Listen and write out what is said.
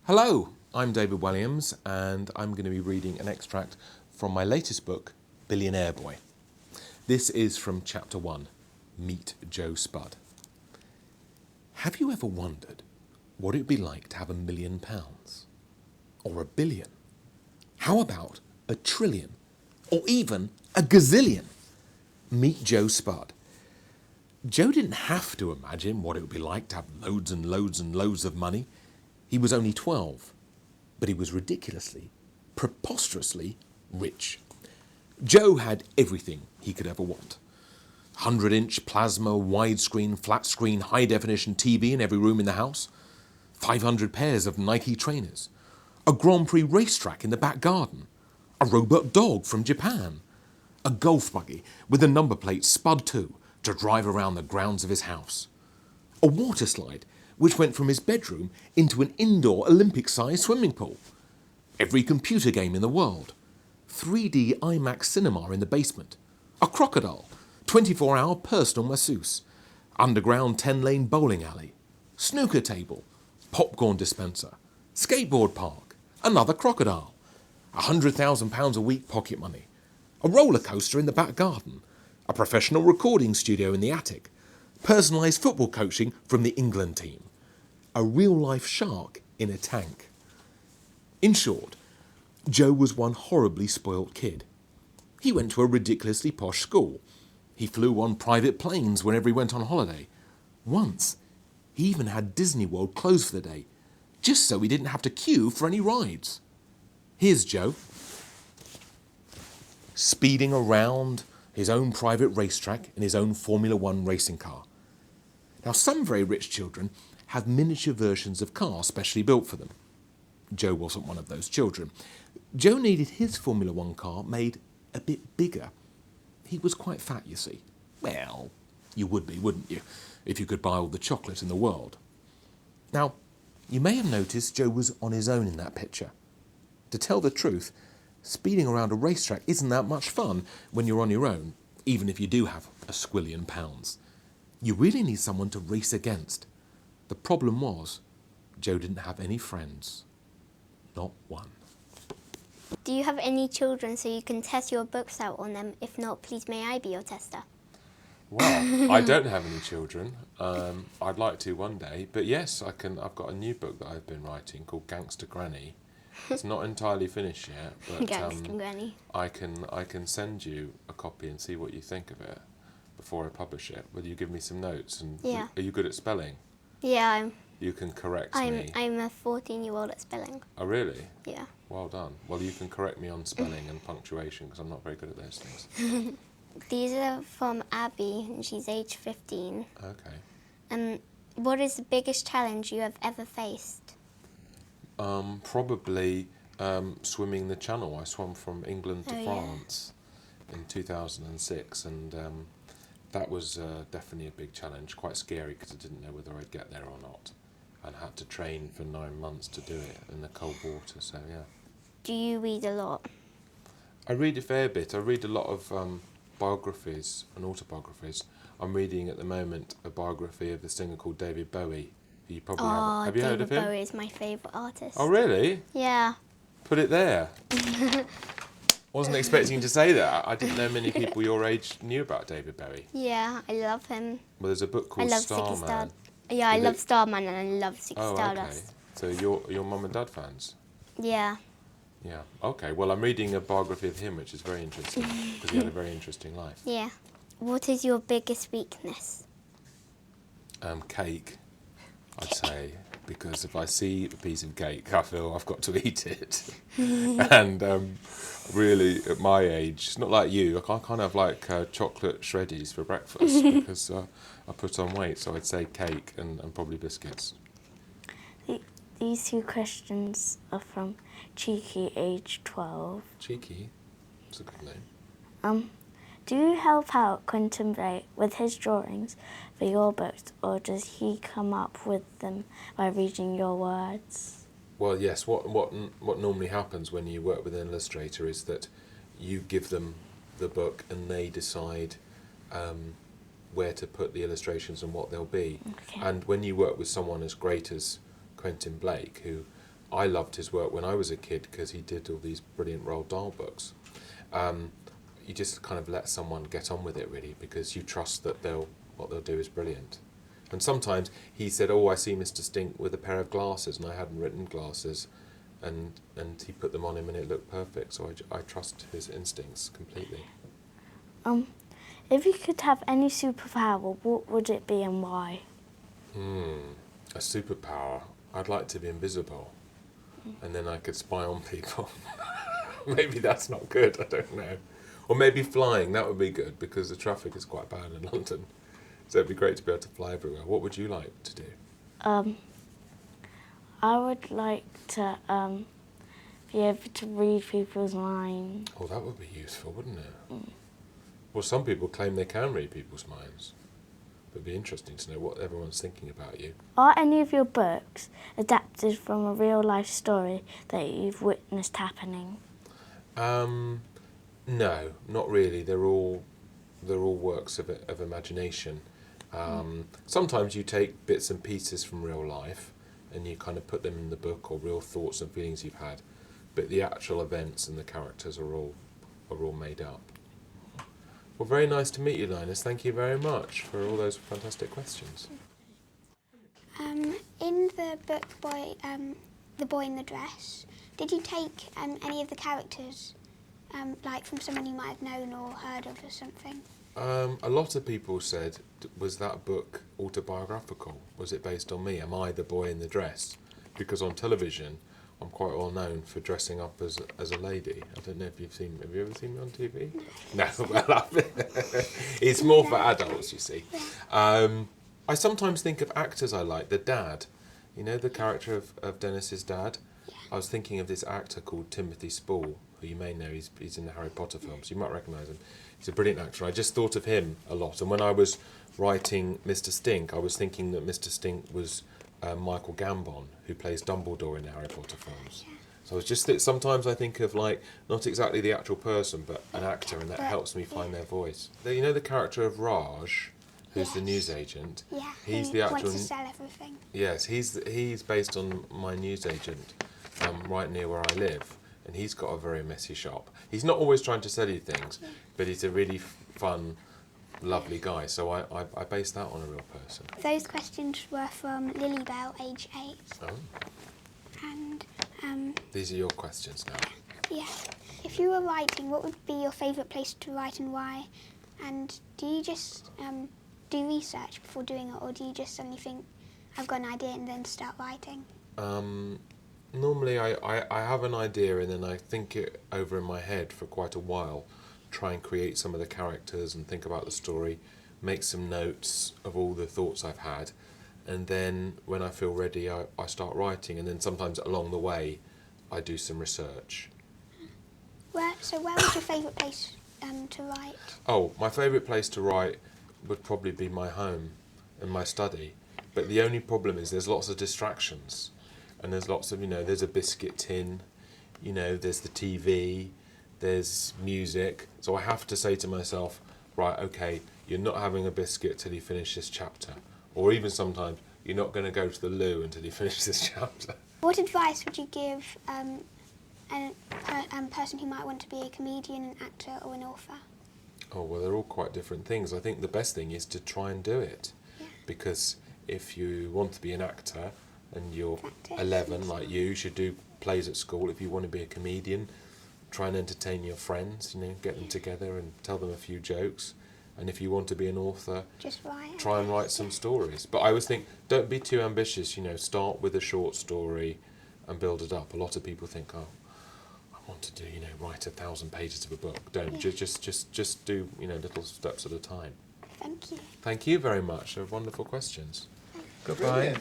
Hello, I'm David Walliams, and I'm going to be reading an extract from my latest book, Billionaire Boy. This is from Chapter 1, Meet Joe Spud. Have you ever wondered what it would be like to have £1 million? Or £1 billion? How about £1 trillion? Or even a gazillion? Meet Joe Spud. Joe didn't have to imagine what it would be like to have loads and loads and loads of money. He was only 12, but he was ridiculously, preposterously rich. Joe had everything he could ever want. 100-inch plasma, widescreen, flat-screen, high-definition TV in every room in the house. 500 pairs of Nike trainers. A Grand Prix racetrack in the back garden. A robot dog from Japan. A golf buggy with the number plate Spud 2 to drive around the grounds of his house. A water slide which went from his bedroom into an indoor Olympic-sized swimming pool. Every computer game in the world. 3D IMAX cinema in the basement. A crocodile. 24-hour personal masseuse. Underground 10-lane bowling alley. Snooker table. Popcorn dispenser. Skateboard park. Another crocodile. £100,000 a week pocket money. A roller coaster in the back garden. A professional recording studio in the attic. Personalised football coaching from the England team. A real-life shark in a tank. In short, Joe was one horribly spoilt kid. He went to a ridiculously posh school. He flew on private planes whenever he went on holiday. Once, he even had Disney World closed for the day, just so he didn't have to queue for any rides. Here's Joe, speeding around his own private racetrack in his own Formula One racing car. Now, some very rich children have miniature versions of cars specially built for them. Joe wasn't one of those children. Joe needed his Formula One car made a bit bigger. He was quite fat, you see. Well, you would be, wouldn't you, if you could buy all the chocolate in the world. Now, you may have noticed Joe was on his own in that picture. To tell the truth, speeding around a racetrack isn't that much fun when you're on your own, even if you do have £1 squillion. You really need someone to race against. The problem was, Joe didn't have any friends. Not one. Do you have any children so you can test your books out on them? If not, please may I be your tester? Well, I don't have any children. I'd like to one day, but yes, I can. I've got a new book that I've been writing called Gangster Granny. It's not entirely finished yet, but Gangster Granny. I can send you a copy and see what you think of it before I publish it. Will you give me some notes? And Yeah. Are you good at spelling? Yeah, You can correct me. I'm a 14-year-old at spelling. Oh, really? Yeah. Well done. Well, you can correct me on spelling and punctuation because I'm not very good at those things. These are from Abby, and she's age 15. Okay. What is the biggest challenge you have ever faced? Probably swimming the Channel. I swam from England to Oh, yeah. France in 2006, and that was definitely a big challenge. Quite scary because I didn't know whether I'd get there or not, and had to train for 9 months to do it in the cold water. So yeah. Do you read a lot? I read a fair bit. I read a lot of biographies and autobiographies. I'm reading at the moment a biography of the singer called David Bowie. You probably have you heard of him? David Bowie is my favourite artist. Oh, really? Yeah. Put it there. Wasn't expecting you to say that. I didn't know many people your age knew about David Bowie. Yeah, I love him. Well, there's a book called I love Ziggy Starman. Star. Yeah, I love Starman and I love Ziggy Stardust. Okay. So your mum and dad fans? Yeah. Yeah. Okay. Well, I'm reading a biography of him, which is very interesting because he had a very interesting life. Yeah. What is your biggest weakness? Cake, I'd say, because if I see a piece of cake, I feel I've got to eat it. And really, at my age, it's not like you. I kind of like chocolate shreddies for breakfast because I put on weight. So I'd say cake and probably biscuits. These two questions are from Cheeky, age 12. Cheeky? That's a good name. Do you help out Quentin Blake with his drawings for your books, or does he come up with them by reading your words? Well, yes. What normally happens when you work with an illustrator is that you give them the book and they decide where to put the illustrations and what they'll be. Okay. And when you work with someone as great as Quentin Blake, who I loved his work when I was a kid because he did all these brilliant Roald Dahl books. You just kind of let someone get on with it, really, because you trust that what they'll do is brilliant. And sometimes he said, "Oh, I see Mr. Stink with a pair of glasses," and I hadn't written glasses, and he put them on him and it looked perfect. So I trust his instincts completely. If you could have any superpower, what would it be and why? A superpower. I'd like to be invisible, and then I could spy on people. Maybe that's not good, I don't know. Or maybe flying, that would be good, because the traffic is quite bad in London. So it'd be great to be able to fly everywhere. What would you like to do? I would like to be able to read people's minds. Oh, that would be useful, wouldn't it? Well, some people claim they can read people's minds. It'd be interesting to know what everyone's thinking about you. Are any of your books adapted from a real-life story that you've witnessed happening? No, not really. They're all works of imagination. Sometimes you take bits and pieces from real life and you kind of put them in the book, or real thoughts and feelings you've had, but the actual events and the characters are all made up. Well, very nice to meet you, Linus. Thank you very much for all those fantastic questions. In the book The Boy in the Dress, did you take any of the characters like from someone you might have known or heard of or something? A lot of people said, was that book autobiographical? Was it based on me? Am I the boy in the dress? Because on television, I'm quite well known for dressing up as a lady. I don't know if have you ever seen me on TV? No, well, it's more for adults, you see. I sometimes think of actors I like. The dad, you know, the character of Dennis's dad? I was thinking of this actor called Timothy Spall, who you may know, he's in the Harry Potter films. You might recognise him. He's a brilliant actor. I just thought of him a lot. And when I was writing Mr. Stink, I was thinking that Mr. Stink was Michael Gambon, who plays Dumbledore in the Harry Potter films. So I was just sometimes I think of, like, not exactly the actual person, but an actor, and that helps me find their voice. You know the character of Raj, who's the newsagent? Yeah, he's he the actual. wants to sell everything. Yes, he's based on my newsagent, right near where I live, and he's got a very messy shop. He's not always trying to sell you things, but he's a really fun, lovely guy. So I based that on a real person. Those questions were from Lilybell, age 8. Oh. And These are your questions now. yeah, if you were writing, what would be your favourite place to write and why? And do you just do research before doing it, or do you just suddenly think, I've got an idea and then start writing? Normally I have an idea and then I think it over in my head for quite a while, try and create some of the characters and think about the story, make some notes of all the thoughts I've had, and then when I feel ready I start writing, and then sometimes along the way I do some research. Where was your favourite place to write? Oh, my favourite place to write would probably be my home and my study, but the only problem is there's lots of distractions. And there's lots of, there's a biscuit tin, there's the TV, there's music. So I have to say to myself, right, okay, you're not having a biscuit till you finish this chapter. Or even sometimes, you're not going to go to the loo until you finish this chapter. What advice would you give a person who might want to be a comedian, an actor or an author? Oh, well, they're all quite different things. I think the best thing is to try and do it. Yeah. Because if you want to be an actor, and you're 11 like you should do plays at school. If you want to be a comedian, try and entertain your friends, get them together and tell them a few jokes. And if you want to be an author, just try and write some stories. But I always think, don't be too ambitious, start with a short story and build it up. A lot of people think, oh, I want to do, write 1,000 pages of a book. Don't, just do, little steps at a time. Thank you. Thank you very much. They're wonderful questions. Goodbye.